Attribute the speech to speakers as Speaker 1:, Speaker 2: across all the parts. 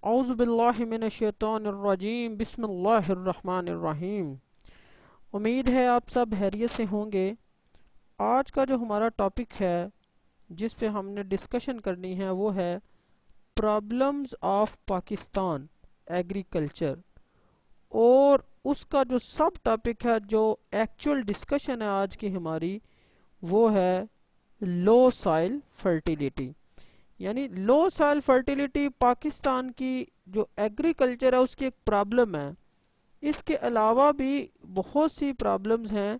Speaker 1: औज़ु बिल्लाहि मिनश्शैतानिर्रजीम बिस्मिल्लाहिर्रहमानिर्रहीम। उम्मीद है आप सब खैरियत से होंगे। आज का जो हमारा टॉपिक है जिस पे हमने डिस्कशन करनी है वो है प्रॉब्लम्स ऑफ पाकिस्तान एग्रीकल्चर। और उसका जो सब टॉपिक है, जो एक्चुअल डिस्कशन है आज की हमारी, वो है लो सॉइल फर्टिलिटी। यानी लो सॉइल फर्टिलिटी पाकिस्तान की जो एग्रीकल्चर है उसकी एक प्रॉब्लम है। इसके अलावा भी बहुत सी प्रॉब्लम्स हैं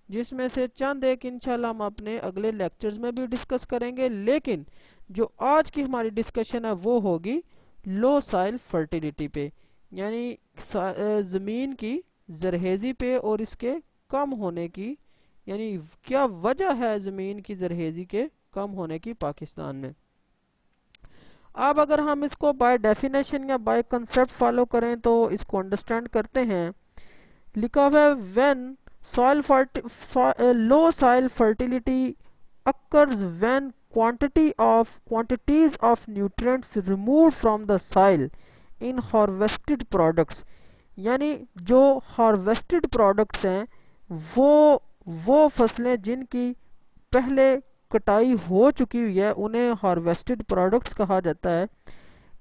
Speaker 1: जिसमें से चंद एक इंशाल्लाह हम अपने अगले लेक्चर्स में भी डिस्कस करेंगे। लेकिन जो आज की हमारी डिस्कशन है वो होगी लो सॉइल फर्टिलिटी पे, यानी ज़मीन की जरहेज़ी पे और इसके कम होने की, यानी क्या वजह है ज़मीन की जरहेज़ी के कम होने की पाकिस्तान में। अब अगर हम इसको बाय डेफिनेशन या बाय कंसेप्ट फॉलो करें तो इसको अंडरस्टैंड करते हैं। लिखा हुआ है when soil low soil fertility occurs when quantities of nutrients removed from the soil in harvested products। यानी जो हार्वेस्टेड प्रोडक्ट्स हैं वो वो फसलें जिनकी पहले कटाई हो चुकी हुई है उन्हें हार्वेस्टेड प्रोडक्ट्स कहा जाता है।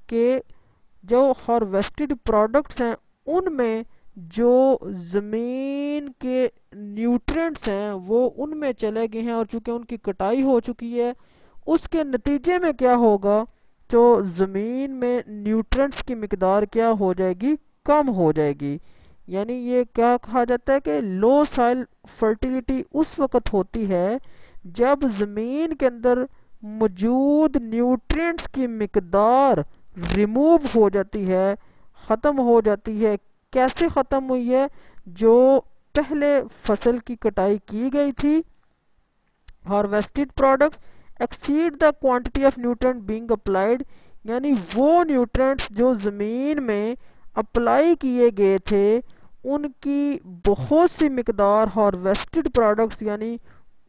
Speaker 1: कि जो हार्वेस्टेड प्रोडक्ट्स हैं उनमें जो ज़मीन के न्यूट्रिएंट्स हैं वो उनमें चले गए हैं, और चूंकि उनकी कटाई हो चुकी है उसके नतीजे में क्या होगा, जो ज़मीन में न्यूट्रिएंट्स की मिकदार क्या हो जाएगी, कम हो जाएगी। यानी ये क्या कहा जाता है कि लो सॉइल फर्टिलिटी उस वक्त होती है जब ज़मीन के अंदर मौजूद न्यूट्रिएंट्स की मिकदार रिमूव हो जाती है, ख़त्म हो जाती है। कैसे ख़त्म हुई है, जो पहले फसल की कटाई की गई थी, harvested products exceed the quantity of nutrient being applied. यानी वो न्यूट्रिएंट्स जो ज़मीन में अप्लाई किए गए थे उनकी बहुत सी मिकदार हार्वेस्टेड प्रोडक्ट्स यानी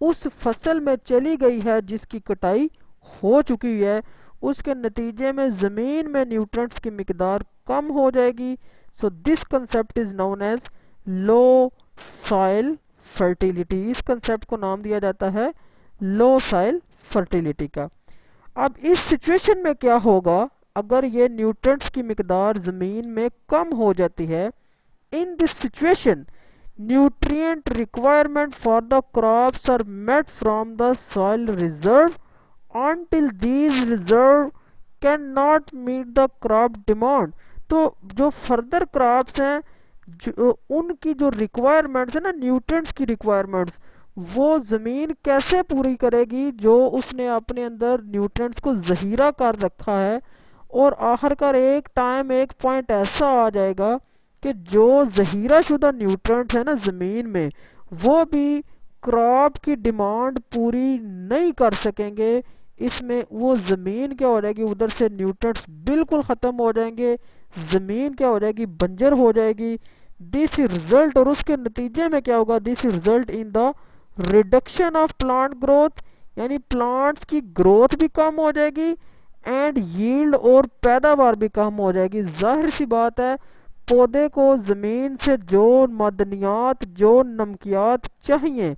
Speaker 1: उस फसल में चली गई है जिसकी कटाई हो चुकी है। उसके नतीजे में ज़मीन में न्यूट्रिएंट्स की मिकदार कम हो जाएगी। So this concept is known as low soil fertility. इस कंसेप्ट को नाम दिया जाता है लो सॉइल फर्टिलिटी का। अब इस सिचुएशन में क्या होगा अगर ये न्यूट्रिएंट्स की मिकदार ज़मीन में कम हो जाती है। In this situation nutrient requirement for the crops are met from the soil reserve until these reserve cannot meet the crop demand। तो जो फर्दर क्रॉप्स हैं जो उनकी जो रिक्वायरमेंट्स है ना, न्यूट्रिएंट्स की रिक्वायरमेंट्स, वो ज़मीन कैसे पूरी करेगी जो उसने अपने अंदर न्यूट्रिएंट्स को ज़हीरा कर रखा है। और आखिरकार एक टाइम एक पॉइंट ऐसा आ जाएगा कि जो ज़हीरा शुदा न्यूट्रिएंट्स है ना ज़मीन में, वो भी क्रॉप की डिमांड पूरी नहीं कर सकेंगे। इसमें वो ज़मीन क्या हो जाएगी, उधर से न्यूट्रिएंट्स बिल्कुल ख़त्म हो जाएंगे, ज़मीन क्या हो जाएगी, बंजर हो जाएगी। दिस रिजल्ट, और उसके नतीजे में क्या होगा, this result in the reduction of plant growth. यानी प्लांट्स की ग्रोथ भी कम हो जाएगी एंड यील्ड, और पैदावार भी कम हो जाएगी। जाहिर सी बात है पौधे को ज़मीन से जो मदनियात जो नमकियात चाहिए,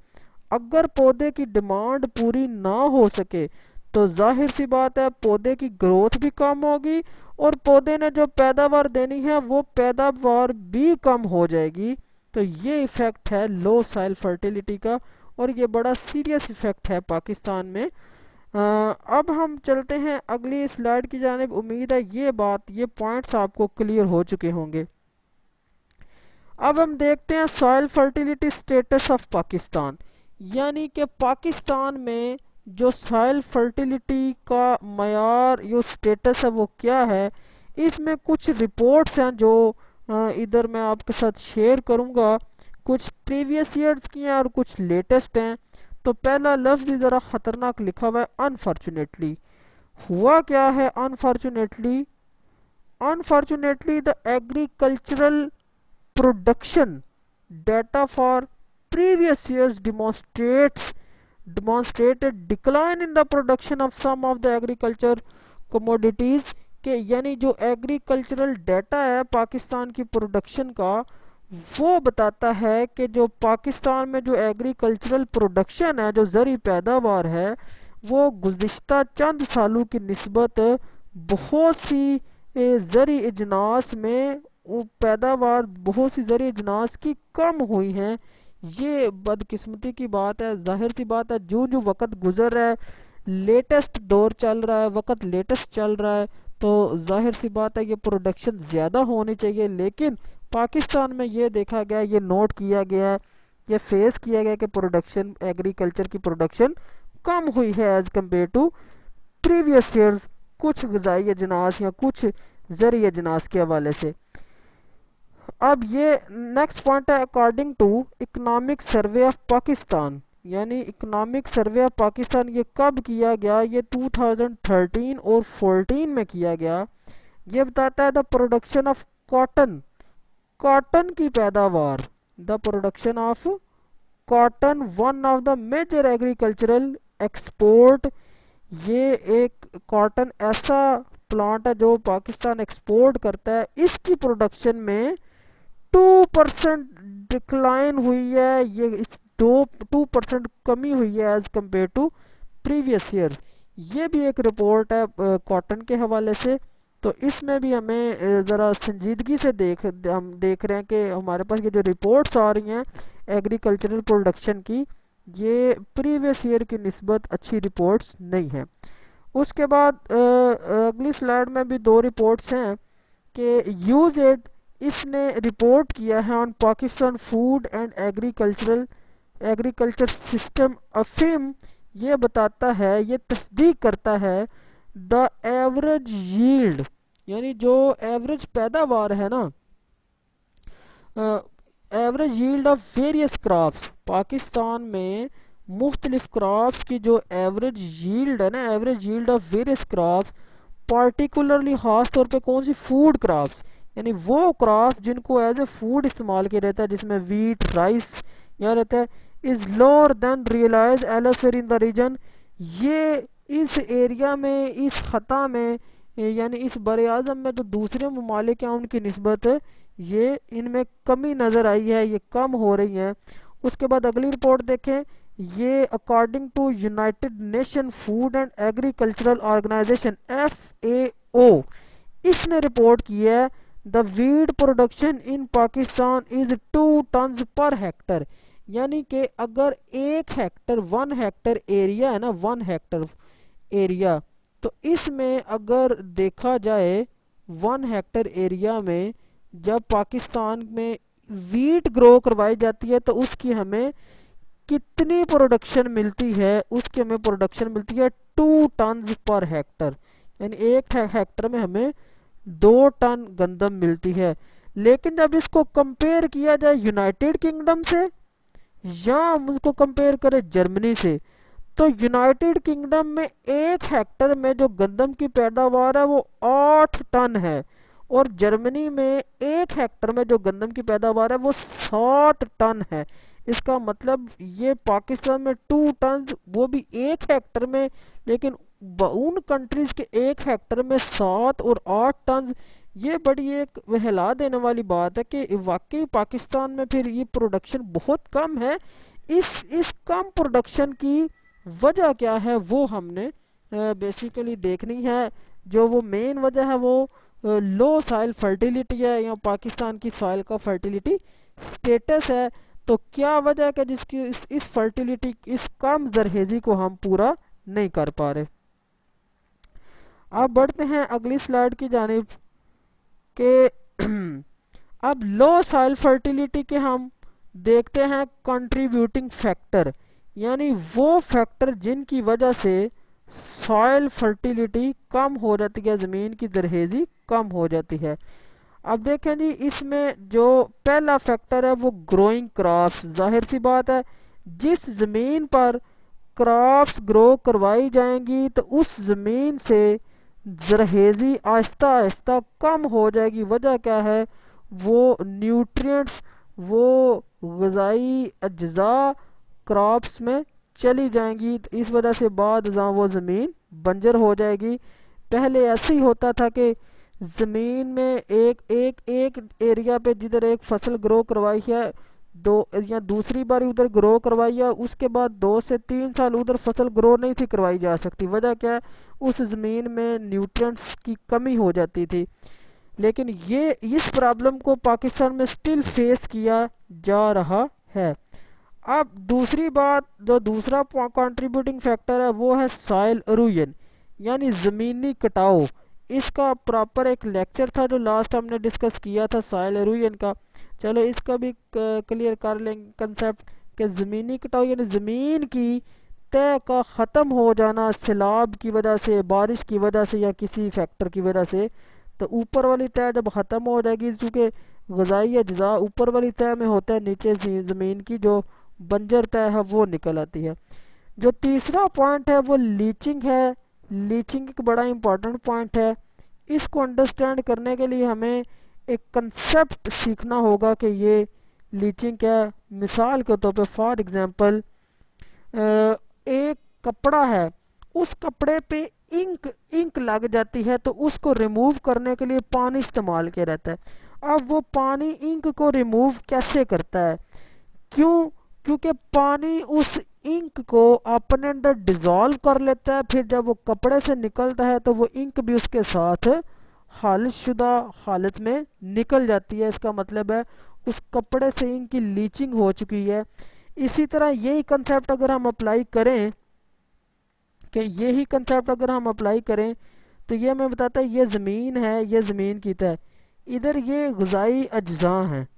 Speaker 1: अगर पौधे की डिमांड पूरी ना हो सके तो जाहिर सी बात है पौधे की ग्रोथ भी कम होगी और पौधे ने जो पैदावार देनी है वो पैदावार भी कम हो जाएगी। तो ये इफ़ेक्ट है लो सॉइल फर्टिलिटी का, और ये बड़ा सीरियस इफ़ेक्ट है पाकिस्तान में। अब हम चलते हैं अगली स्लाइड की जानिब। उम्मीद है ये पॉइंट्स आपको क्लियर हो चुके होंगे। अब हम देखते हैं soil fertility status of Pakistan. यानी कि पाकिस्तान में जो सॉइल फर्टिलिटी का मयार, जो स्टेटस है वो क्या है। इसमें कुछ रिपोर्ट्स हैं जो इधर मैं आपके साथ शेयर करूंगा। कुछ प्रीवियस ईयर्स की हैं और कुछ लेटेस्ट हैं। तो पहला लफ्ज़ ज़रा ख़तरनाक लिखा हुआ है, अनफॉर्चुनेटली। हुआ क्या है unfortunately, unfortunately the agricultural production data for previous years demonstrated decline in the production of some of the agriculture commodities कि यानी जो एग्रीकल्चरल डाटा है पाकिस्तान की प्रोडक्शन का, वो बताता है कि जो पाकिस्तान में जो एग्रीकल्चरल प्रोडक्शन है, जो ज़रूरी पैदावार है, वो गुज़िश्ता चंद सालों की निस्बत बहुत सी ज़रूरी अजनास में पैदावार बहुत सी ज़रूरी अजनास की कम हुई हैं। ये बदकिस्मती की बात है। जाहिर सी बात है, जो जो वक्त गुजर रहा है, लेटेस्ट दौर चल रहा है, वक्त लेटेस्ट चल रहा है, तो जाहिर सी बात है ये प्रोडक्शन ज़्यादा होनी चाहिए। लेकिन पाकिस्तान में ये देखा गया, ये नोट किया गया, ये फेस किया गया कि प्रोडक्शन, एग्रीकल्चर की प्रोडक्शन कम हुई है as compare to previous years, कुछ ग़िज़ाई अजनास या कुछ ज़रूरी अजनास के हवाले से। अब ये नेक्स्ट पॉइंट है, according to economic survey of Pakistan, यानी इकोनॉमिक सर्वे ऑफ पाकिस्तान ये कब किया गया? ये 2013 और 14 में किया गया। ये बताता है the production of cotton, cotton की पैदावार, the production of cotton one of the major agricultural export. ये एक कॉटन ऐसा प्लांट है जो पाकिस्तान एक्सपोर्ट करता है, इसकी प्रोडक्शन में 2% डिक्लाइन हुई है, ये 2% कमी हुई है as compared to previous year. ये भी एक रिपोर्ट है कॉटन के हवाले से। तो इसमें भी हमें ज़रा संजीदगी से हम देख रहे हैं कि हमारे पास ये जो रिपोर्ट्स आ रही हैं एग्रीकल्चरल प्रोडक्शन की, ये प्रीवियस ईयर की निस्बत अच्छी रिपोर्ट्स नहीं है। उसके बाद अगली स्लाइड में भी दो रिपोर्ट्स हैं कि यूज़एड, इसने रिपोर्ट किया है on Pakistan food and agriculture system अफीम। ये बताता है, ये तस्दीक करता है द एवरेज यील्ड, यानी जो एवरेज पैदावार है ना, average yield of various crops, Pakistan में मुख्तलिफ क्रॉप्स की जो एवरेज यील्ड है ना, average yield of various crops, particularly ख़ास तौर पे कौन सी फूड क्रॉप्स, यानी वो क्रॉप जिनको एज ए फूड इस्तेमाल किया रहता है, जिसमें वीट, राइस यहाँ रहता है, is lower than realise allosphere in the region. ये इस एरिया में, इस खता में, यानी इस बर आज़म में जो दूसरे ममालिक हैं उनकी निस्बत ये इनमें कमी नज़र आई है, ये कम हो रही हैं। उसके बाद अगली रिपोर्ट देखें, ये according to united nation food and agricultural organization FAO, इसने रिपोर्ट की है the wheat production in Pakistan is 2 tons per hectare. यानी कि अगर 1 हेक्टर, 1 हेक्टर एरिया है ना, 1 हेक्टर एरिया, तो इसमें अगर देखा जाए 1 हेक्टर एरिया में जब पाकिस्तान में वीट ग्रो करवाई जाती है तो उसकी हमें कितनी प्रोडक्शन मिलती है? उसकी हमें प्रोडक्शन मिलती है 2 टन्स पर हेक्टर, यानी 1 हेक्टर में हमें 2 टन गंदम मिलती है। लेकिन जब इसको कंपेयर किया जाए यूनाइटेड किंगडम से या हम उसको कंपेयर करें जर्मनी से, तो यूनाइटेड किंगडम में 1 हेक्टर में जो गंदम की पैदावार है वो 8 टन है, और जर्मनी में 1 हेक्टर में जो गंदम की पैदावार है वो 7 टन है। इसका मतलब ये पाकिस्तान में 2 टन, वो भी 1 हेक्टर में, लेकिन उन कंट्रीज के 1 हेक्टर में 7 और 8 टन। ये बड़ी एक वहला देने वाली बात है कि वाकई पाकिस्तान में फिर ये प्रोडक्शन बहुत कम है। इस कम प्रोडक्शन की वजह क्या है वो हमने बेसिकली देखनी है। जो वो मेन वजह है वो लो सॉइल फर्टिलिटी है, या पाकिस्तान की सॉइल का फर्टिलिटी स्टेटस है। तो क्या वजह है कि जिसकी इस फर्टिलिटी, इस कम जरहेजी को हम पूरा नहीं कर पा रहे। अब बढ़ते हैं अगली स्लाइड की जानिब के अब लो सॉइल फर्टिलिटी के हम देखते हैं कंट्रीब्यूटिंग फैक्टर, यानी वो फैक्टर जिनकी वजह से सॉइल फर्टिलिटी कम हो जाती है, ज़मीन की जरहेजी कम हो जाती है। अब देखें जी, इसमें जो पहला फैक्टर है वो ग्रोइंग क्रॉप्स। जाहिर सी बात है, जिस ज़मीन पर क्रॉप्स ग्रो करवाई जाएंगी तो उस ज़मीन से जरहेजी आहिस्ता आहिस्ता कम हो जाएगी। वजह क्या है? वो न्यूट्रिएंट्स, वो ग़िज़ाई अज्जा क्रॉप्स में चली जाएंगी, तो इस वजह से बाद वो ज़मीन बंजर हो जाएगी। पहले ऐसे ही होता था कि ज़मीन में एक एक एक एरिया पे जिधर एक फसल ग्रो करवाई है, दो या दूसरी बार उधर ग्रो करवाई है, उसके बाद 2 से 3 साल उधर फसल ग्रो नहीं थी करवाई जा सकती। वजह क्या है, उस ज़मीन में न्यूट्रिएंट्स की कमी हो जाती थी। लेकिन ये इस प्रॉब्लम को पाकिस्तान में स्टिल फेस किया जा रहा है। अब दूसरी बात, जो दूसरा कंट्रीब्यूटिंग फैक्टर है वो है सॉइल इरोजन, यानी ज़मीनी कटाव। इसका प्रॉपर एक लेक्चर था जो लास्ट हमने डिस्कस किया था सॉइल इरोजन का। चलो इसका भी क्लियर कर लेंगे कंसेप्ट कि ज़मीनी कटाव यानी ज़मीन की तय का ख़त्म हो जाना सैलाब की वजह से, बारिश की वजह से या किसी फैक्टर की वजह से। तो ऊपर वाली तय जब ख़त्म हो जाएगी, क्योंकि ग़िज़ाई अज्जा ऊपर वाली तय में होता है, नीचे ज़मीन की जो बंजर तय है वो निकल आती है। जो तीसरा पॉइंट है वो लीचिंग है। लीचिंग एक बड़ा इंपॉर्टेंट पॉइंट है। इसको अंडरस्टैंड करने के लिए हमें एक कंसेप्ट सीखना होगा कि ये लीचिंग क्या है। मिसाल के तौर पे फॉर एग्जांपल एक कपड़ा है, उस कपड़े पे इंक लग जाती है, तो उसको रिमूव करने के लिए पानी इस्तेमाल किया जाता है। अब वो पानी इंक को रिमूव कैसे करता है? क्यों? क्योंकि पानी उस इंक को अपने अंदर डिज़ोल्व कर लेता है, फिर जब वो कपड़े से निकलता है तो वो इंक भी उसके साथ खालिशुदा हालत में निकल जाती है। इसका मतलब है उस कपड़े से इंक की लीचिंग हो चुकी है। इसी तरह यही कंसेप्ट अगर हम अप्लाई करें तो ये हमें बताता है ये ज़मीन है, ये ज़मीन की तय, इधर ये ग़िज़ाई अज्जा हैं।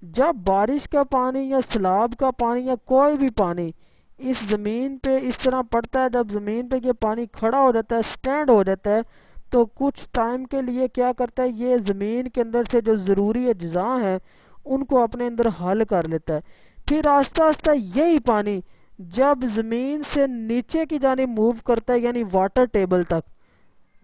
Speaker 1: जब बारिश का पानी या सैलाब का पानी या कोई भी पानी इस ज़मीन पे इस तरह पड़ता है, जब ज़मीन पे ये पानी खड़ा हो जाता है, स्टैंड हो जाता है, तो कुछ टाइम के लिए क्या करता है, ये ज़मीन के अंदर से जो ज़रूरी अज्जा हैं उनको अपने अंदर हल कर लेता है। फिर आस्ता आस्ता यही पानी जब ज़मीन से नीचे की जानिब मूव करता है, यानी वाटर टेबल तक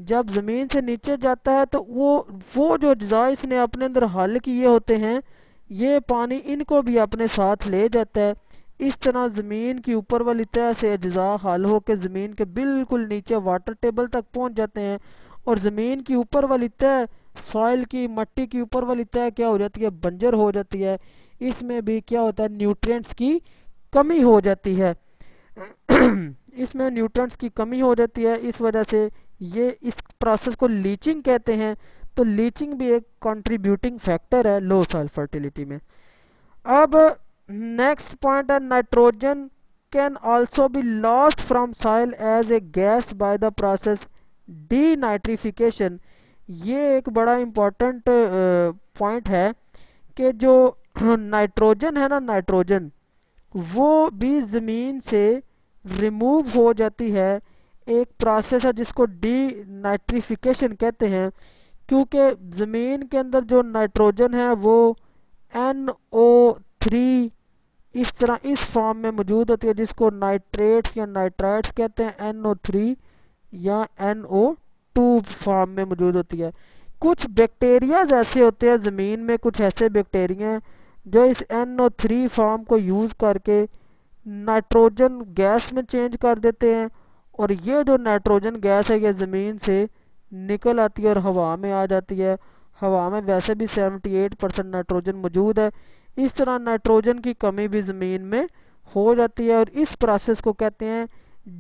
Speaker 1: जब ज़मीन से नीचे जाता है, तो वो जो अज्जा इसने अपने अंदर हल किए होते हैं, ये पानी इनको भी अपने साथ ले जाता है। इस तरह ज़मीन की ऊपर वाली तह से अज्जा हल होकर ज़मीन के बिल्कुल नीचे वाटर टेबल तक पहुंच जाते हैं, और ज़मीन की ऊपर वाली तह, सॉइल की, मट्टी की ऊपर वाली तह क्या हो जाती है, बंजर हो जाती है। इसमें भी क्या होता है, न्यूट्रिएंट्स की कमी हो जाती है। इसमें न्यूट्रिएंट्स की कमी हो जाती है, इस वजह से ये इस प्रोसेस को लीचिंग कहते हैं। तो लीचिंग भी एक कंट्रीब्यूटिंग फैक्टर है लो सॉइल फर्टिलिटी में। अब नेक्स्ट पॉइंट है nitrogen can also be lost from soil as a gas by the process denitrification. ये एक बड़ा इम्पोर्टेंट पॉइंट है कि जो नाइट्रोजन है ना, नाइट्रोजन वो भी ज़मीन से रिमूव हो जाती है। एक प्रोसेस है जिसको डीनाइट्रिफिकेशन कहते हैं, क्योंकि ज़मीन के अंदर जो नाइट्रोजन है वो NO3 इस तरह इस फॉर्म में मौजूद होती है, जिसको नाइट्रेट्स या नाइट्राइट्स कहते हैं। NO3 या NO2 फॉर्म में मौजूद होती है। कुछ बैक्टीरिया ऐसे होते हैं ज़मीन में, कुछ ऐसे बैक्टीरिया हैं जो इस NO3 फॉर्म को यूज़ करके नाइट्रोजन गैस में चेंज कर देते हैं, और ये जो नाइट्रोजन गैस है ये ज़मीन से निकल आती है और हवा में आ जाती है। हवा में वैसे भी 78% नाइट्रोजन मौजूद है। इस तरह नाइट्रोजन की कमी भी ज़मीन में हो जाती है, और इस प्रोसेस को कहते हैं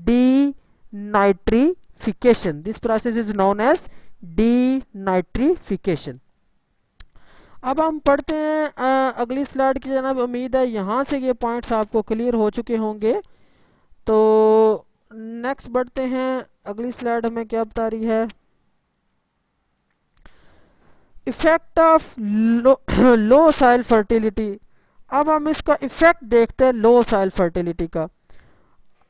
Speaker 1: denitrification. This process is known as denitrification. अब हम पढ़ते हैं अगली स्लाइड की जनाब। उम्मीद है यहाँ से ये पॉइंट्स आपको क्लियर हो चुके होंगे। तो नेक्स्ट बढ़ते हैं, अगली स्लाइड हमें क्या बता रही है, effect of low soil fertility. अब हम इसका इफेक्ट देखते हैं लो सॉइल फर्टिलिटी का।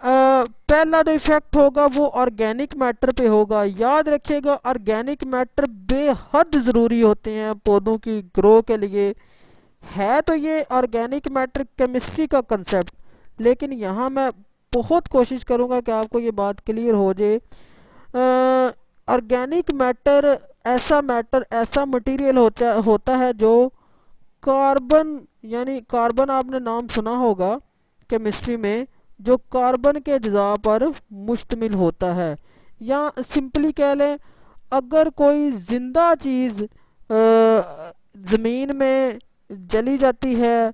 Speaker 1: पहला जो इफेक्ट होगा वो ऑर्गेनिक मैटर पे होगा। याद रखिएगा ऑर्गेनिक मैटर बेहद ज़रूरी होते हैं पौधों की ग्रो के लिए। है तो ये ऑर्गेनिक मैटर केमिस्ट्री का कंसेप्ट, लेकिन यहाँ मैं बहुत कोशिश करूँगा कि आपको ये बात क्लियर हो जाए। ऑर्गेनिक मैटर ऐसा मटेरियल होता है जो कार्बन, यानी कार्बन आपने नाम सुना होगा केमिस्ट्री में, जो कार्बन के अज्जा पर मुश्तमिल होता है, या सिंपली कह लें अगर कोई जिंदा चीज़ ज़मीन में जली जाती है,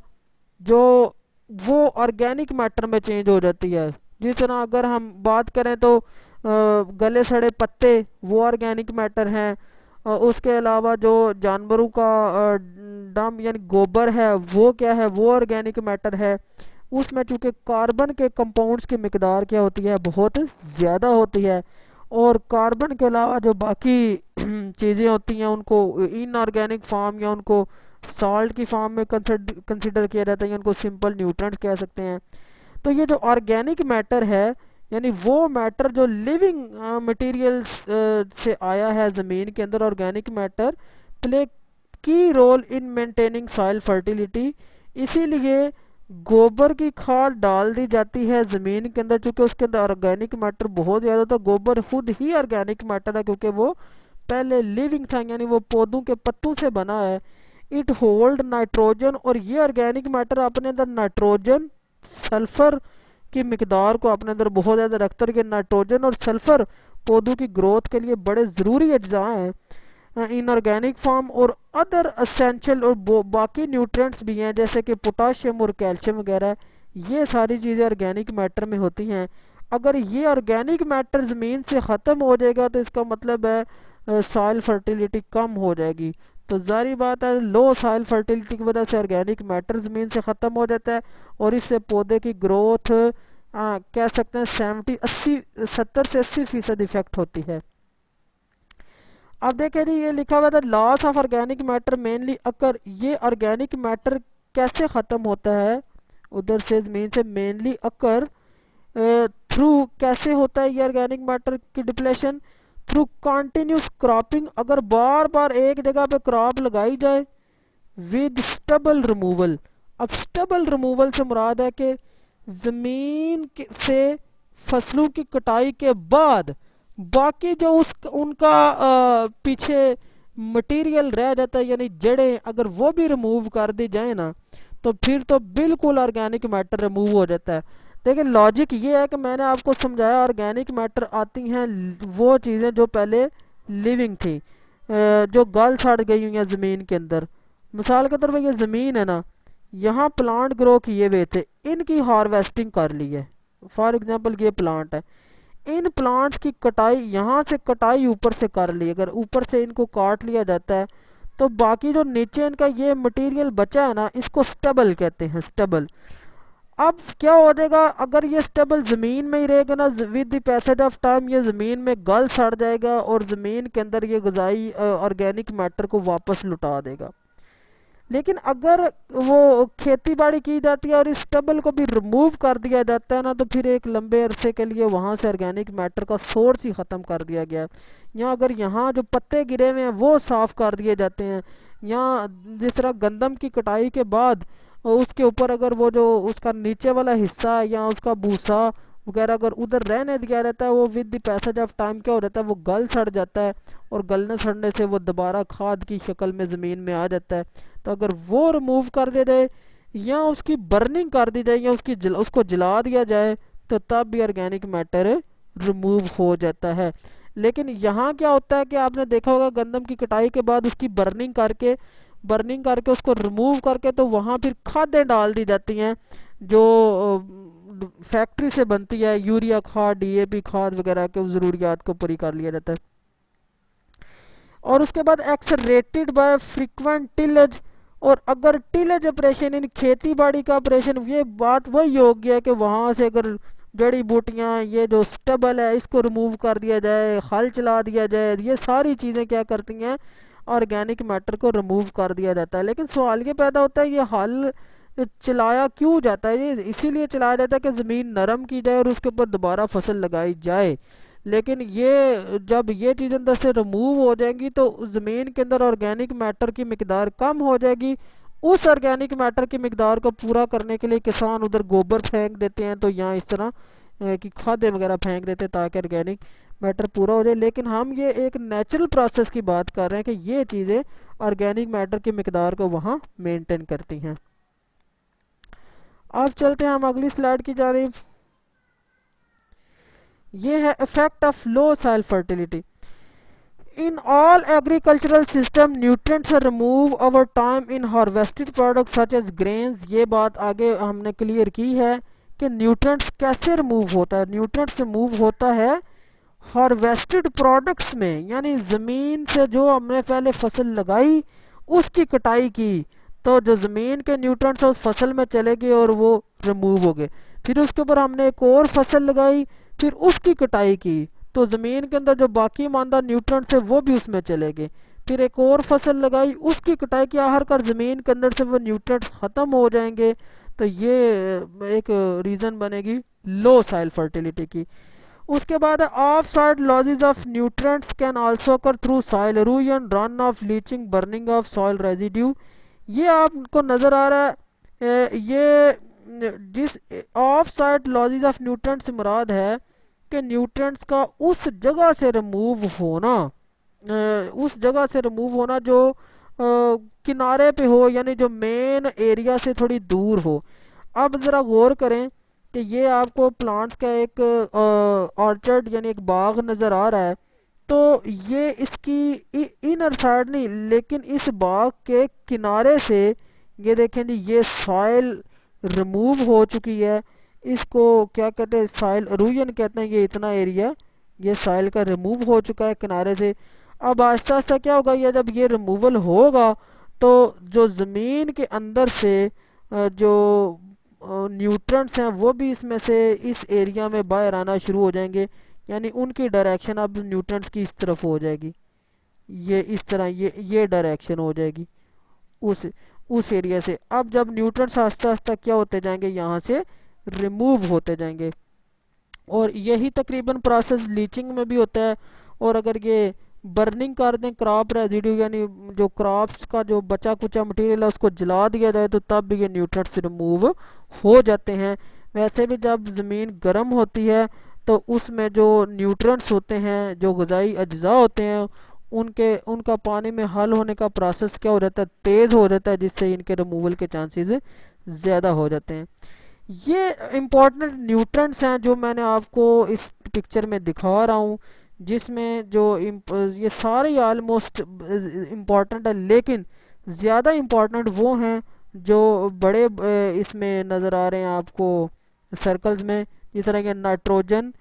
Speaker 1: जो वो ऑर्गेनिक मैटर में चेंज हो जाती है। जिस तरह अगर हम बात करें तो गले सड़े पत्ते वो ऑर्गेनिक मैटर हैं। उसके अलावा जो जानवरों का डम यानी गोबर है वो क्या है, वो ऑर्गेनिक मैटर है। उसमें चूंकि कार्बन के कंपाउंड्स की मिकदार क्या होती है, बहुत ज़्यादा होती है। और कार्बन के अलावा जो बाकी चीज़ें होती हैं उनको इनऑर्गेनिक फार्म या उनको सॉल्ट की फॉर्म में कंसिडर किया जाता है, या उनको सिंपल न्यूट्रेंट्स कह सकते हैं। तो ये जो ऑर्गेनिक मैटर है, यानी वो मैटर जो लिविंग मटेरियल से आया है ज़मीन के अंदर, organic matter play key role in maintaining soil fertility. इसीलिए गोबर की खाद डाल दी जाती है ज़मीन के अंदर, क्योंकि उसके अंदर ऑर्गेनिक मैटर बहुत ज़्यादा था। गोबर खुद ही ऑर्गेनिक मैटर है, क्योंकि वो पहले लिविंग था, यानी वो पौधों के पत्तों से बना है। इट होल्ड नाइट्रोजन, और ये ऑर्गेनिक मैटर अपने अंदर नाइट्रोजन सल्फर की मिकदार को अपने अंदर बहुत ज़्यादा रखता है। नाइट्रोजन और सल्फर पौधों की ग्रोथ के लिए बड़े ज़रूरी अज्जा हैं इन ऑर्गेनिक फॉर्म। और अदर असेंशियल और बाकी न्यूट्रिएंट्स भी हैं, जैसे कि पोटाशियम और कैल्शियम वगैरह। ये सारी चीज़ें ऑर्गेनिक मैटर में होती हैं। अगर ये ऑर्गेनिक मैटर ज़मीन से ख़त्म हो जाएगा तो इसका मतलब है सॉइल फर्टिलिटी कम हो जाएगी। तो जारी बात है, लो सॉइल फर्टिलिटी की वजह से ऑर्गेनिक मैटर ज़मीन से ख़त्म हो जाता है, और इससे पौधे की ग्रोथ कह सकते हैं 70 से 80% इफेक्ट होती है। अब देखें जी, ये लिखा हुआ था loss of organic matter mainly अकर। ये ऑर्गेनिक मैटर कैसे ख़त्म होता है, उधर से ज़मीन से मेनली अकर थ्रू, कैसे होता है ये ऑर्गेनिक मैटर की डिप्लेशन, थ्रू कंटिन्यूस क्रॉपिंग। अगर बार बार एक जगह पे क्रॉप लगाई जाए, विद स्टबल रिमूवल। अब स्टबल रिमूवल से मुराद है कि ज़मीन से फसलों की कटाई के बाद बाकी जो उस उनका पीछे मटेरियल रह जाता है, यानी जड़ें, अगर वो भी रिमूव कर दी जाए ना, तो फिर तो बिल्कुल ऑर्गेनिक मैटर रिमूव हो जाता है। लेकिन लॉजिक ये है कि मैंने आपको समझाया, ऑर्गेनिक मैटर आती हैं वो चीज़ें जो पहले लिविंग थी, जो गल सड़ गई हुई हैं ज़मीन के अंदर। मिसाल के तौर पर ये ज़मीन है ना, यहाँ प्लांट ग्रो किए हुए थे, इनकी हार्वेस्टिंग कर ली है। फॉर एग्जांपल ये प्लांट है, इन प्लांट्स की कटाई, यहाँ से कटाई ऊपर से कर ली, अगर ऊपर से इनको काट लिया जाता है तो बाकी जो नीचे इनका ये मटेरियल बचा है ना, इसको स्टेबल कहते हैं, स्टेबल। अब क्या हो जाएगा, अगर ये स्टेबल ज़मीन में ही रहेगा ना, with the passage of time ये ज़मीन में गल सड़ जाएगा और ज़मीन के अंदर ये ग़िज़ाई ऑर्गेनिक मैटर को वापस लुटा देगा। लेकिन अगर वो खेती बाड़ी की जाती है और इस स्टबल को भी रिमूव कर दिया जाता है ना, तो फिर एक लंबे अरसे के लिए वहाँ से ऑर्गेनिक मैटर का सोर्स ही ख़त्म कर दिया गया है। या अगर यहाँ जो पत्ते गिरे हुए हैं वो साफ़ कर दिए जाते हैं, या जिस तरह गंदम की कटाई के बाद उसके ऊपर अगर वो जो उसका नीचे वाला हिस्सा है या उसका भूसा वगैरह अगर उधर रहने दिया रहता है, वो with the passage of time क्या हो जाता है, वो गल सड़ जाता है, और गलने सड़ने से वो दोबारा खाद की शक्ल में ज़मीन में आ जाता है। तो अगर वो रिमूव कर दिया जाए, या उसकी बर्निंग कर दी जाए, या उसको जला दिया जाए, तो तब भी ऑर्गेनिक मैटर रिमूव हो जाता है। लेकिन यहाँ क्या होता है कि आपने देखा होगा, गंदम की कटाई के बाद उसकी बर्निंग करके उसको रिमूव करके तो वहाँ फिर खादें डाल दी जाती हैं, जो फैक्ट्री से बनती है, यूरिया खाद, डीएपी खाद वगैरह के ज़रूरियात को पूरी कर लिया जाता है। और उसके बाद एक्सरेटेड बाय फ्रीक्वेंट टिलेज। और अगर टिलेज ऑपरेशन, इन खेती बाड़ी का ऑपरेशन, ये बात वही हो गया कि वहाँ से अगर जड़ी बूटियाँ, ये जो स्टबल है, इसको रिमूव कर दिया जाए, हल चला दिया जाए, ये सारी चीज़ें क्या करती हैं, ऑर्गेनिक मैटर को रिमूव कर दिया जाता है। लेकिन सवाल ये पैदा होता है, ये हल चलाया क्यों जाता है, ये इसीलिए चलाया जाता है कि ज़मीन नरम की जाए और उसके ऊपर दोबारा फसल लगाई जाए। लेकिन ये जब ये चीज़ अंदर से रिमूव हो जाएंगी तो ज़मीन के अंदर ऑर्गेनिक मैटर की मिकदार कम हो जाएगी। उस ऑर्गेनिक मैटर की मिकदार को पूरा करने के लिए किसान उधर गोबर फेंक देते हैं, तो यहाँ इस तरह की खादें वगैरह फेंक देते हैं ताकि ऑर्गेनिक मैटर पूरा हो जाए। लेकिन हम ये एक नेचुरल प्रोसेस की बात कर रहे हैं कि ये चीज़ें ऑर्गेनिक मैटर की मिकदार को वहाँ मेंटेन करती हैं। अब चलते हैं हम अगली स्लाइड की जानिब। ये है effect of low soil fertility. In all agricultural system nutrients are removed over time in harvested products such as grains। ये बात आगे हमने क्लियर की है कि न्यूट्रिएंट्स कैसे रिमूव होता है। न्यूट्रिएंट्स रिमूव होता है हार्वेस्टेड प्रोडक्ट्स में, यानी ज़मीन से जो हमने पहले फसल लगाई उसकी कटाई की, तो जो ज़मीन के न्यूट्रिएंट्स उस फसल में चले गए और वो रिमूव हो गए। फिर उसके ऊपर हमने एक और फसल लगाई, फिर उसकी कटाई की, तो ज़मीन के अंदर जो बाकी मानदा न्यूट्रिएंट्स है वो भी उसमें चले गए। फिर एक और फसल लगाई, उसकी कटाई की, आखिरकार ज़मीन के अंदर से वो न्यूट्रिएंट्स ख़त्म हो जाएंगे। तो ये एक रीज़न बनेगी लो सॉइल फर्टिलिटी की। उसके बाद of side losses of nutrients can also occur through soil erosion, run of, leaching, burning of soil residue. ये आपको नज़र आ रहा है, ये जिस of side losses of nutrients से मुराद है कि न्यूट्रिएंट्स का उस जगह से रिमूव होना, उस जगह से रिमूव होना जो किनारे पे हो, यानी जो मेन एरिया से थोड़ी दूर हो। अब ज़रा गौर करें कि ये आपको प्लांट्स का एक ऑर्चर्ड यानी एक बाग नज़र आ रहा है, तो ये इसकी इनर साइड नहीं, लेकिन इस बाग के किनारे से ये देखें जी, ये सॉइल रिमूव हो चुकी है। इसको क्या कहते हैं, सॉइल इरोजन कहते हैं। ये इतना एरिया ये सॉइल का रिमूव हो चुका है किनारे से। अब आहिस्ता आहिस्ता क्या होगा, ये जब ये रिमूवल होगा तो जो ज़मीन के अंदर से जो न्यूट्रिएंट्स हैं वो भी इसमें से इस एरिया में बाहर आना शुरू हो जाएंगे, यानी उनकी डायरेक्शन अब न्यूट्रिएंट्स की इस तरफ हो जाएगी। ये इस तरह ये डायरेक्शन हो जाएगी उस उस एरिया से। अब जब न्यूट्रिएंट्स आहिस्ता आहिस्ता क्या होते जाएंगे, यहाँ से रिमूव होते जाएंगे। और यही तकरीबन प्रोसेस लीचिंग में भी होता है। और अगर ये बर्निंग कर दें क्रॉप रेजिड्यू, यानी जो क्रॉप्स का जो बचा कुचा मटेरियल है उसको जला दिया जाए, तो तब भी ये न्यूट्रिएंट्स रिमूव हो जाते हैं। वैसे भी जब ज़मीन गर्म होती है तो उसमें जो न्यूट्रिएंट्स होते हैं, जो ग़िज़ाई अज्जा होते हैं, उनका पानी में हल होने का प्रोसेस क्या हो जाता है, तेज़ हो जाता है, जिससे इनके रिमूवल के चांसेस ज़्यादा हो जाते हैं। ये इम्पॉर्टेंट न्यूट्रिएंट्स हैं जो मैंने आपको इस पिक्चर में दिखा रहा हूँ, जिसमें जो ये सारे ऑलमोस्ट इम्पॉर्टेंट है, लेकिन ज़्यादा इम्पॉर्टेंट वो हैं जो बड़े इसमें नज़र आ रहे हैं आपको सर्कल्स में, जिस तरह के nitrogen,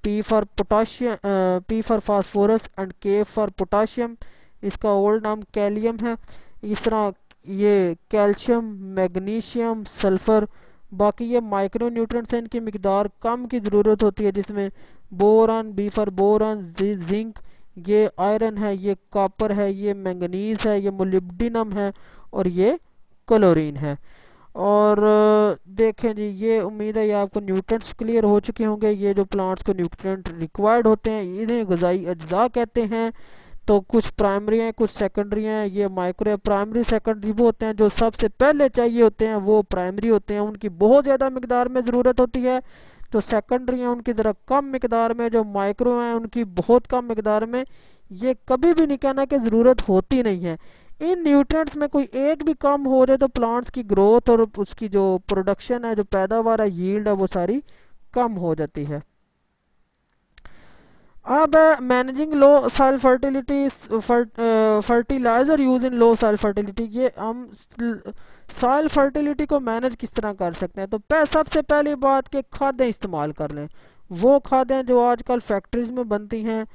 Speaker 1: P for potassium, P for phosphorus and के फॉर पोटाशियम, इसका ओल्ड नाम कैलियम है। इस तरह ये कैल्शियम, मैग्नीशियम, सल्फ़र, बाकी ये माइक्रो न्यूट्रिएंट्स हैं, इनकी मिकदार कम की ज़रूरत होती है, जिसमें boron, B for boron, zinc, ये आयरन है, ये कॉपर है, ये मैंगनीज है, ये मोलिब्डेनम है, और ये क्लोरीन है। और देखें जी, ये उम्मीद है ये आपको न्यूट्रिएंट्स क्लियर हो चुके होंगे। ये जो प्लांट्स को न्यूट्रिएंट रिक्वायर्ड होते हैं इन्हें ग़िज़ाई अज्जा कहते हैं। तो कुछ प्राइमरी हैं, कुछ सेकेंडरी हैं। ये माइक्रो प्राइमरी सेकेंडरी वो होते हैं जो सबसे पहले चाहिए होते हैं, वो प्राइमरी होते हैं, उनकी बहुत ज़्यादा मिकदार में ज़रूरत होती है। जो सेकेंडरी हैं उनकी ज़रा कम मिकदार में, जो माइक्रो हैं उनकी बहुत कम मिकदार में। ये कभी भी नहीं कहना कि ज़रूरत होती नहीं है। इन न्यूट्रिएंट्स में कोई एक भी कम हो जाए तो प्लांट्स की ग्रोथ और उसकी जो प्रोडक्शन है, जो पैदावार है, यील्ड है, वो सारी कम हो जाती है। अब managing low soil fertility, fertilizer use in low soil fertility. ये हम सॉइल फर्टिलिटी को मैनेज किस तरह कर सकते हैं। तो सबसे पहली बात कि खादें इस्तेमाल कर लें। वो खादें जो आजकल फैक्ट्रीज में बनती हैं,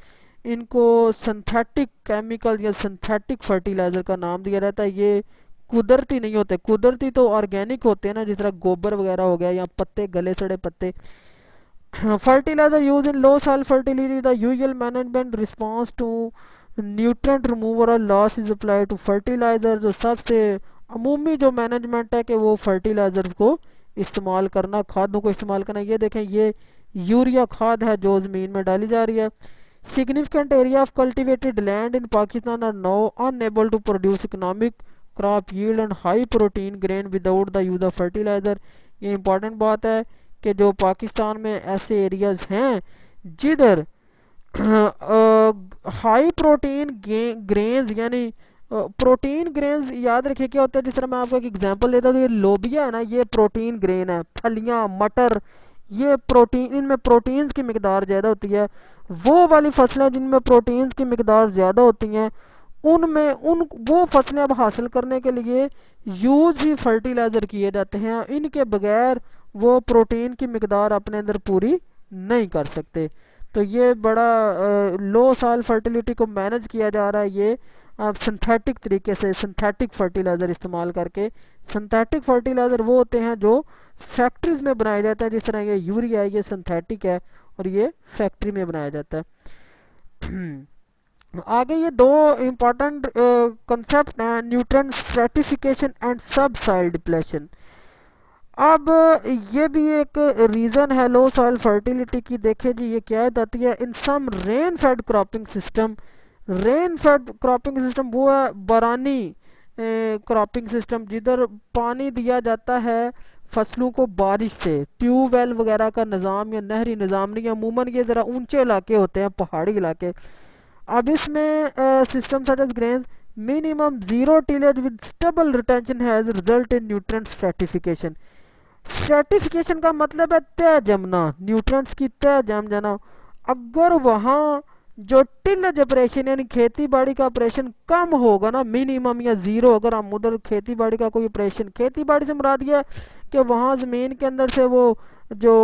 Speaker 1: इनको सिंथेटिक केमिकल या सिंथेटिक फर्टिलाइज़र का नाम दिया रहता है। ये कुदरती नहीं होते। कुदरती तो ऑर्गेनिक होते हैं ना, जिस तरह गोबर वगैरह हो गया या पत्ते, गले सड़े पत्ते। Fertiliser use in low soil fertility, the usual management response to nutrient removal और loss is apply to fertiliser. जो सबसे अमूमी जो मैनेजमेंट है कि वो फर्टिलाइजर को इस्तेमाल करना, खादों को इस्तेमाल करना। ये देखें, ये यूरिया खाद है जो ज़मीन में डाली जा रही है। Significant area of cultivated land in Pakistan are now unable to produce economic crop yield and high protein grain without the use of fertilizer। ये इम्पोर्टेंट बात है कि जो पाकिस्तान में ऐसे एरियाज हैं जिधर हाई प्रोटीन ग्रेन्स, यानी प्रोटीन ग्रेन्स याद रखिए क्या होता है। जिस तरह मैं आपको एक एग्जांपल देता हूँ, ये लोबिया है ना, ये प्रोटीन ग्रेन है। फलियाँ, मटर, ये प्रोटीन, इनमें प्रोटीन्स की मिकदार ज़्यादा होती है। वो वाली फसलें जिनमें प्रोटीन्स की मिकदार ज़्यादा होती हैं, उनमें उन वो फसलें अब हासिल करने के लिए यूज़ ही फर्टिलाइज़र किए जाते हैं। इनके बगैर वो प्रोटीन की मिकदार अपने अंदर पूरी नहीं कर सकते। तो ये बड़ा लो सॉइल फर्टिलिटी को मैनेज किया जा रहा है, ये सिंथेटिक तरीके से, सिंथेटिक फर्टिलाइज़र इस्तेमाल करके। सिंथेटिक फर्टिलाइज़र वो होते हैं जो फैक्ट्रीज में बनाए जाते हैं, जिस तरह ये यूरिया है, ये सिंथेटिक है और ये फैक्ट्री में बनाया जाता है। आगे ये दो इम्पॉर्टेंट कंसेप्ट हैं, न्यूट्रिएंट स्ट्रेटिफिकेशन एंड सब सॉइल डिप्लेशन। अब ये भी एक रीज़न है लो सॉइल फर्टिलिटी की। देखें जी, ये क्या जाती है in some rain fed cropping system. Rain fed cropping system वो है बारानी क्रॉपिंग सिस्टम, जिधर पानी दिया जाता है फसलों को बारिश से। ट्यूबवेल वगैरह का निज़ाम या नहरी निज़ाम नहीं है, अमूमन ये ज़रा ऊंचे इलाके होते हैं, पहाड़ी इलाके। अब इसमें system such as grains minimum zero tillage with stubble retention has result in nutrient stratification. Stratification का मतलब है तय जमना, न्यूट्रिएंट्स की तय जम जाना। अगर वहाँ जो टिलेज ऑपरेशन यानी खेती बाड़ी का ऑपरेशन कम होगा ना, मिनिमम या जीरो, अगर हम उधर खेती बाड़ी का कोई ऑपरेशन, खेती बाड़ी से मुराद ये है कि वहाँ ज़मीन के अंदर से वो जो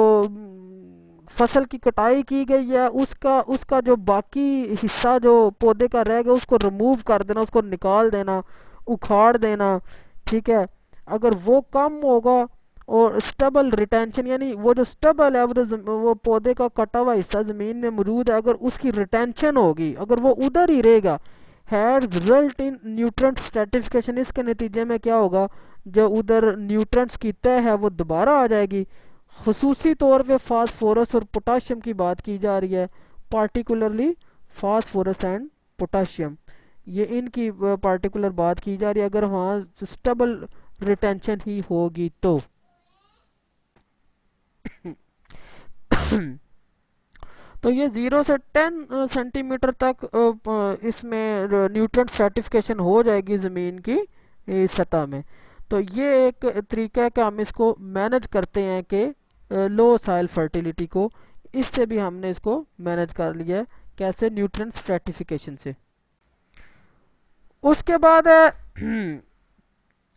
Speaker 1: फसल की कटाई की गई है, उसका उसका जो बाकी हिस्सा जो पौधे का रह गया उसको रिमूव कर देना, उसको निकाल देना, उखाड़ देना, ठीक है। अगर वो कम होगा और स्टेबल रिटेंशन यानी वो जो स्टेबल है वो पौधे का कटा हुआ हिस्सा ज़मीन में मौजूद है, अगर उसकी रिटेंशन होगी, अगर वो उधर ही रहेगा, had result in nutrient stratification. इसके नतीजे में क्या होगा, जो उधर न्यूट्रिएंट्स की तय है वो दोबारा आ जाएगी। खुसूसी तौर पे फास्फोरस और पोटाशियम की बात की जा रही है, पार्टिकुलरली फास्फोरस एंड पोटाशियम, ये इनकी पार्टिकुलर बात की जा रही है, अगर वहाँ स्टेबल रिटेंशन ही होगी तो। तो ये 0 से 10 सेंटीमीटर तक इसमें न्यूट्रिएंट सर्टिफिकेशन हो जाएगी ज़मीन की सतह में। तो ये एक तरीका है कि हम इसको मैनेज करते हैं कि लो सॉइल फर्टिलिटी को, इससे भी हमने इसको मैनेज कर लिया है। कैसे? न्यूट्रिएंट स्ट्रेटिफिकेशन से। उसके बाद है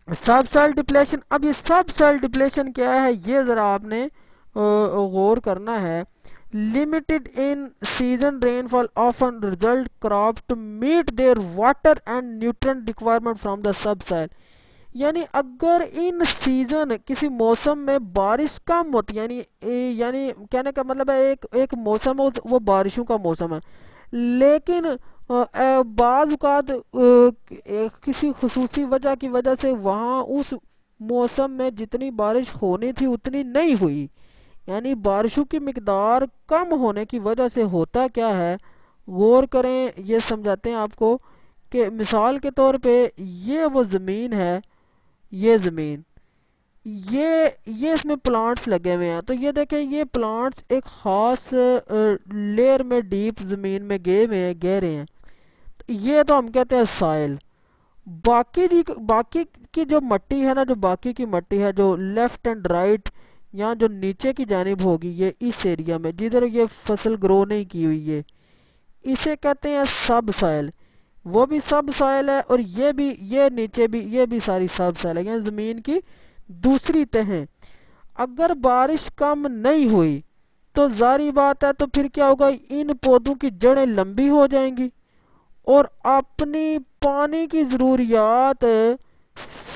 Speaker 1: सब सॉइल डिप्लेशन। अब ये सब सॉइल डिप्लेशन क्या है, ये ज़रा आपने गौर करना है। Limited in season rainfall often result crop to meet their water and nutrient requirement from the sub soil. यानी अगर इन सीजन किसी मौसम में बारिश कम होती है, यानी कहने का मतलब है एक मौसम हो वो बारिशों का मौसम है, लेकिन बाज़ औक़ात किसी खुसूसी वजह की वजह से वहाँ उस मौसम में जितनी बारिश होनी थी उतनी नहीं हुई, यानी बारिशों की मिकदार कम होने की वजह से होता क्या है, गौर करें, ये समझाते हैं आपको कि मिसाल के तौर पे ये वो ज़मीन है, ये ज़मीन, ये इसमें प्लांट्स लगे हुए हैं। तो ये देखें, ये प्लांट्स एक ख़ास लेयर में डीप ज़मीन में गए हुए हैं, गहरे हैं। तो ये तो हम कहते हैं सॉइल। बाकी की जो मट्टी है ना, जो बाकी की मट्टी है जो लेफ़्ट एंड राइट, यहाँ जो नीचे की जानिब होगी, ये इस एरिया में जिधर ये फसल ग्रो नहीं की हुई है, इसे कहते हैं सब सॉइल। वो भी सब सॉइल है और ये भी, ये नीचे भी, ये भी सारी सब सॉइल है, यानी ज़मीन की दूसरी तह। अगर बारिश कम नहीं हुई तो जारी बात है, तो फिर क्या होगा, इन पौधों की जड़ें लंबी हो जाएंगी और अपनी पानी की ज़रूरियात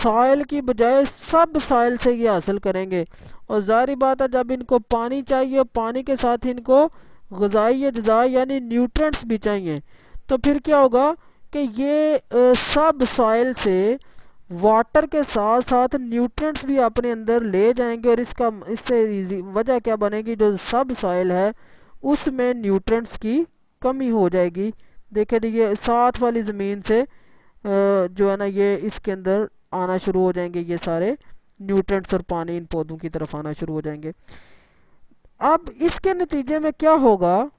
Speaker 1: सॉइल की बजाय सब सॉइल से ये हासिल करेंगे। और जारी बात है, जब इनको पानी चाहिए, पानी के साथ इनको ग़िज़ाई अज्जा यानी न्यूट्रिएंट्स भी चाहिए, तो फिर क्या होगा कि ये सब सॉइल से वाटर के साथ साथ न्यूट्रिएंट्स भी अपने अंदर ले जाएंगे और इससे वजह क्या बनेगी, जो सब सॉइल है उसमें न्यूट्रिएंट्स की कमी हो जाएगी। देखें, ये साथ वाली ज़मीन से जो है ना, ये इसके अंदर आना शुरू हो जाएंगे, ये सारे न्यूट्रिएंट्स और पानी इन पौधों की तरफ आना शुरू हो जाएंगे। अब इसके नतीजे में क्या होगा,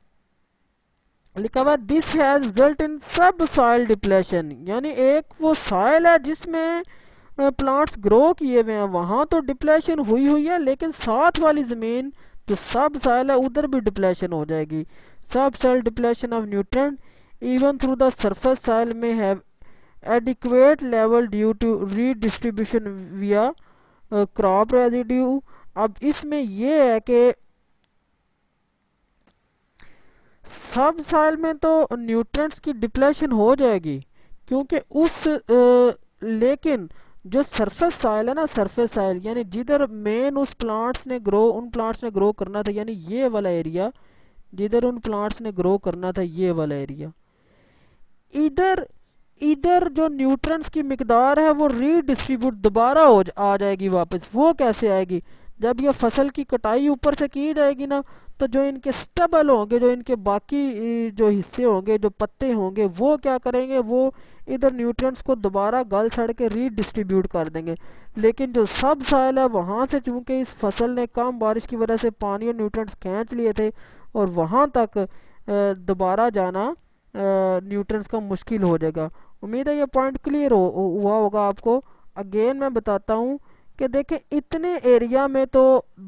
Speaker 1: लिखा हुआ दिस हैज रिजल्ट इन सब सॉइल डिप्लेशन। यानी एक वो सॉइल है जिसमें प्लांट्स ग्रो किए हुए हैं, वहाँ तो डिप्लेशन हुई है, लेकिन साथ वाली ज़मीन जो सब सॉइल है उधर भी डिप्लेशन हो जाएगी। सब soil depletion of nutrient even through the surface soil में have adequate level due to redistribution via crop residue. अब इसमें ये है कि सब सॉइल में तो न्यूट्रिएंट्स की डिप्लेशन हो जाएगी क्योंकि लेकिन जो सरफेस सॉइल है ना, सरफेस सॉइल यानी जिधर मेन उन प्लांट्स ने ग्रो करना था, यानी ये वाला एरिया जिधर उन प्लांट्स ने ग्रो करना था, ये वाला एरिया, इधर इधर जो न्यूट्रिएंट्स की मिकदार है वो रीडिस्ट्रीब्यूट दोबारा आ जाएगी वापस। वो कैसे आएगी? जब ये फसल की कटाई ऊपर से की जाएगी ना, तो जो इनके स्टबल होंगे, जो इनके बाकी जो हिस्से होंगे, जो पत्ते होंगे, वो क्या करेंगे, वो इधर न्यूट्रिएंट्स को दोबारा गल सड़ के रीडिस्ट्रीब्यूट कर देंगे। लेकिन जो सब सॉइल है वहाँ से चूंकि इस फसल ने कम बारिश की वजह से पानी और न्यूट्रिएंट्स खींच लिए थे और वहाँ तक दोबारा जाना न्यूट्रिएंट्स का मुश्किल हो जाएगा। उम्मीद है ये पॉइंट क्लियर हुआ होगा आपको। अगेन मैं बताता हूँ कि देखें इतने एरिया में तो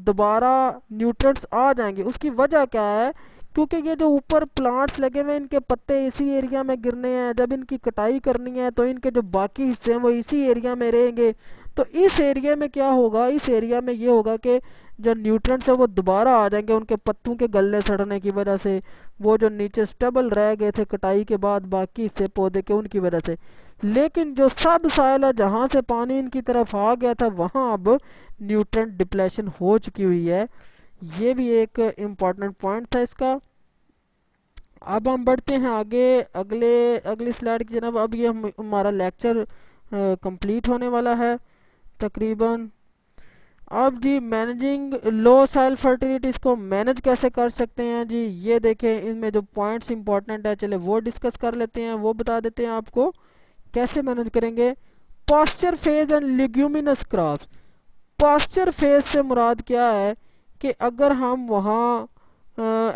Speaker 1: दोबारा न्यूट्रिएंट्स आ जाएंगे। उसकी वजह क्या है? क्योंकि ये जो ऊपर प्लांट्स लगे हुए हैं इनके पत्ते इसी एरिया में गिरने हैं, जब इनकी कटाई करनी है तो इनके जो बाकी हिस्से हैं वो इसी एरिया में रहेंगे। तो इस एरिया में क्या होगा, इस एरिया में ये होगा कि जो न्यूट्रिएंट्स है वो दोबारा आ जाएंगे उनके पत्तों के गलने सड़ने की वजह से, वो जो नीचे स्टेबल रह गए थे कटाई के बाद बाकी हिस्से पौधे के, उनकी वजह से। लेकिन जो सब सॉइल है जहाँ से पानी इनकी तरफ आ गया था वहाँ अब न्यूट्रिएंट डिप्लेशन हो चुकी हुई है। ये भी एक इम्पॉर्टेंट पॉइंट था इसका। अब हम बढ़ते हैं आगे अगली स्लाइड की जनाब। अब ये हमारा लेक्चर कंप्लीट होने वाला है तकरीबन। अब जी मैनेजिंग लो सॉइल फर्टिलिटी, इसको मैनेज कैसे कर सकते हैं जी, ये देखें इनमें जो पॉइंट्स इंपॉर्टेंट है चले वो डिस्कस कर लेते हैं, वो बता देते हैं आपको कैसे मैनेज करेंगे। Pasture phase and leguminous crops. Pasture phase से मुराद क्या है कि अगर हम वहाँ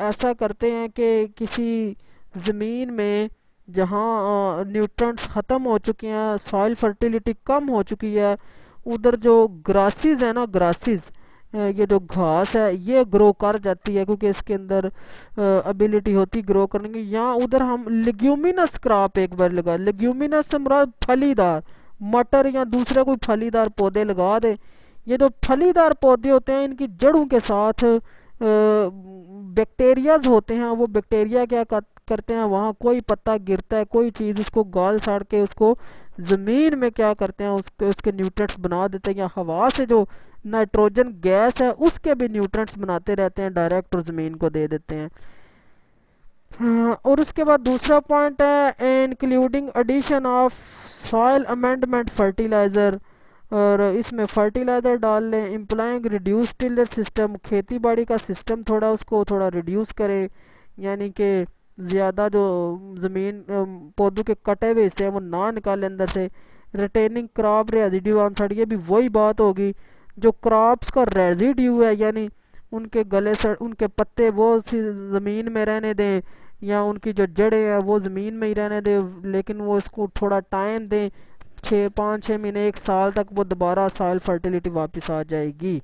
Speaker 1: ऐसा करते हैं कि किसी ज़मीन में जहाँ न्यूट्रिएंट्स ख़त्म हो चुके हैं, सॉइल फर्टिलिटी कम हो चुकी है, उधर जो ग्रासेस है ना, ग्रासेस ये जो घास है ये ग्रो कर जाती है क्योंकि इसके अंदर एबिलिटी होती ग्रो करने की। यहाँ उधर हम लेग्यूमिनस क्रॉप एक बार लगा, लेग्यूमिनस से मुराद फलीदार, मटर या दूसरे कोई फलीदार पौधे लगा दे। ये जो फलीदार पौधे होते हैं इनकी जड़ों के साथ बैक्टीरियाज होते हैं। वो बैक्टीरिया क्या करते हैं, वहाँ कोई पत्ता गिरता है, कोई चीज़ उसको गाल साड़ के उसको ज़मीन में क्या करते हैं, उसके न्यूट्रिएंट्स बना देते हैं, या हवा से जो नाइट्रोजन गैस है उसके भी न्यूट्रिएंट्स बनाते रहते हैं डायरेक्ट और ज़मीन को दे देते हैं। और उसके बाद दूसरा पॉइंट है including addition of soil amendment fertilizer, और इसमें फर्टिलाइज़र डाल लें। इम्प्लाइंग रिड्यूस टिलर सिस्टम, खेती बाड़ी का सिस्टम थोड़ा उसको थोड़ा रिड्यूस करें, यानी कि ज़्यादा जो ज़मीन पौधों के कटे हुए हिस्से हैं वो ना निकालें अंदर से। Retaining crop residue on side, ये भी वही बात होगी, जो क्रॉप्स का रेजिड्यू है यानी उनके उनके पत्ते वो ज़मीन में रहने दें, या उनकी जो जड़ें हैं वो ज़मीन में ही रहने दें, लेकिन वो इसको थोड़ा टाइम दें, 5-6 महीने 1 साल तक वो दोबारा सॉइल फर्टिलिटी वापस आ जाएगी।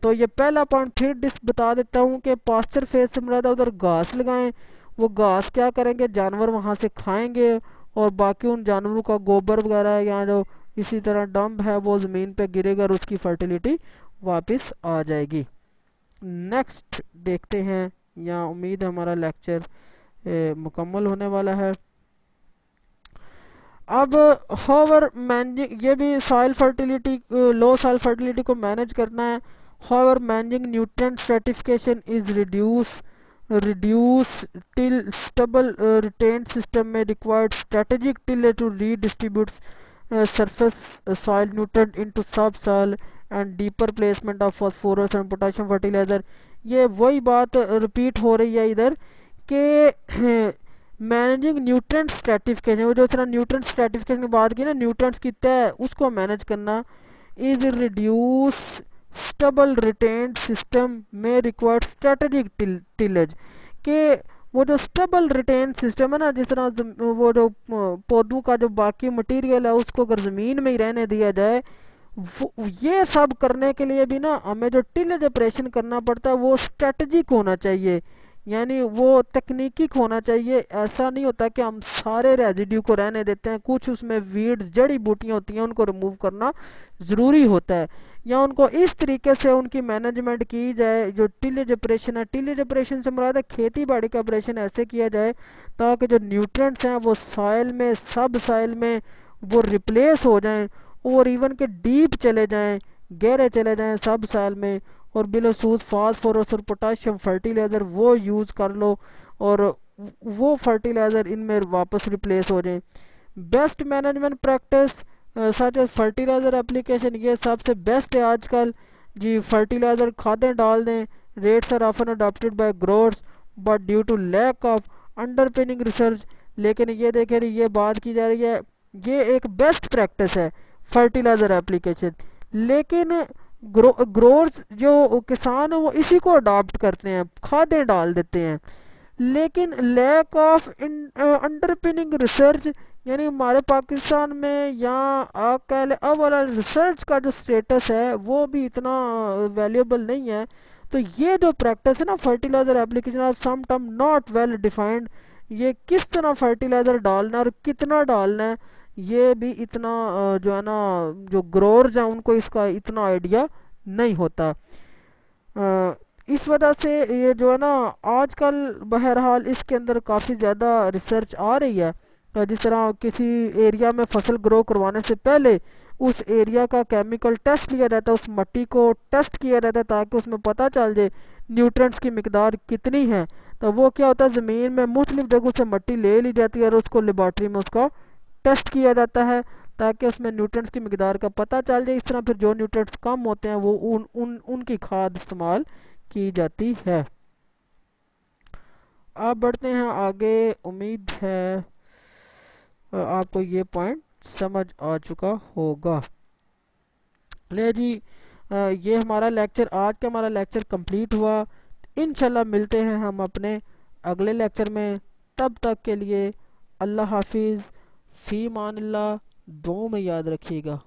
Speaker 1: तो ये पहला पॉइंट फिर बता देता हूँ कि पास्चर फेज से मुराद उधर घास लगाएं। वो घास क्या करेंगे, जानवर वहाँ से खाएंगे और बाकी उन जानवरों का गोबर वगैरह या जो इसी तरह डंप है वो ज़मीन पे गिरेगा और उसकी फर्टिलिटी वापस आ जाएगी। नेक्स्ट देखते हैं, या उम्मीद है हमारा लेक्चर मुकम्मल होने वाला है। अब हाउएवर मैनेजिंग, ये भी सॉइल फर्टिलिटी, लो सॉइल फर्टिलिटी को मैनेज करना है। However managing nutrient stratification is reduce till stable retained system may require strategic tillage to redistribute surface soil nutrient into subsoil and deeper placement of phosphorus and potassium fertilizer। ये वही बात repeat हो रही है इधर कि मैनेजिंग न्यूट्रिएंट स्ट्रेटिफिकेशन, वो जो तरह न्यूट्रिएंट स्ट्रेटिफिकेशन की बात की ना, न्यूट्रिएंट्स की तय उसको मैनेज करना। Is reduce stable retained system में रिक्वायर्ड स्ट्रेटेजिक टिलेज, के वो जो स्टेबल रिटेन सिस्टम है ना, जिस तरह वो जो पौधों का जो बाकी मटेरियल है उसको अगर ज़मीन में ही रहने दिया जाए, ये सब करने के लिए भी ना हमें जो टिलेज ऑपरेशन करना पड़ता है वो स्ट्रेटजिक होना चाहिए, यानी वो तकनीकी होना चाहिए। ऐसा नहीं होता कि हम सारे रेजिड्यू को रहने देते हैं, कुछ उसमें वीड जड़ी बूटियां होती हैं उनको रिमूव करना ज़रूरी होता है, या उनको इस तरीके से उनकी मैनेजमेंट की जाए। जो टिलेज ऑपरेशन है, टिलेज ऑपरेशन से मुराद है खेती बाड़ी का ऑपरेशन ऐसे किया जाए ताकि जो न्यूट्रिएंट्स हैं वो सॉइल में, सब सॉइल में वो रिप्लेस हो जाएं, और इवन के डीप चले जाएं, गहरे चले जाएं सब सॉइल में, और बिलखसूस फास्फोरस और पोटाशियम फर्टिलाइज़र वो यूज़ कर लो, और वो फर्टिलाइज़र इनमें वापस रिप्लेस हो जाए। Best management practice such as fertilizer application, ये सबसे बेस्ट है आजकल जी। फर्टिलाइज़र खादें डाल दें, rates are often adopted by growers but due to lack of underpinning research. लेकिन ये देखें, ये बात की जा रही है, ये एक बेस्ट प्रैक्टिस है फर्टिलाइज़र एप्लीकेशन, लेकिन ग्रोअर्स जो किसान है वो इसी को अडॉप्ट करते हैं, खादें डाल देते हैं, लेकिन लैक ऑफ अंडरपिनिंग रिसर्च, यानी हमारे पाकिस्तान में या आप कह लें अब वाला रिसर्च का जो स्टेटस है वो भी इतना वैल्यूएबल नहीं है। तो ये जो प्रैक्टिस है ना fertilizer application of some term not well defined, ये किस तरह फर्टिलाइज़र डालना है और कितना डालना है, ये भी इतना जो है ना जो ग्रोअर्स हैं उनको इसका इतना आइडिया नहीं होता। इस वजह से ये जो है ना आजकल बहरहाल इसके अंदर काफ़ी ज़्यादा रिसर्च आ रही है। जिस तरह किसी एरिया में फसल ग्रो करवाने से पहले उस एरिया का केमिकल टेस्ट लिया जाता है, उस मिट्टी को टेस्ट किया जाता है ताकि उसमें पता चल जाए न्यूट्रिएंट्स की मिकदार कितनी है। तो वो क्या होता है, ज़मीन में मुख्तलिफ जगहों से मिट्टी ले ली जाती है और उसको लेबॉर्ट्री में उसका टेस्ट किया जाता है ताकि उसमें न्यूट्रिएंट्स की मिकदार का पता चल जाए। इस तरह फिर जो न्यूट्रिएंट्स कम होते हैं वो उनकी खाद इस्तेमाल की जाती है। अब बढ़ते हैं आगे। उम्मीद है आपको ये पॉइंट समझ आ चुका होगा। ले जी, ये हमारा लेक्चर, आज का हमारा लेक्चर कंप्लीट हुआ। इंशाल्लाह मिलते हैं हम अपने अगले लेक्चर में। तब तक के लिए अल्लाह हाफिज़, फ़ी मान अल्लाह, दुआ में याद रखिएगा।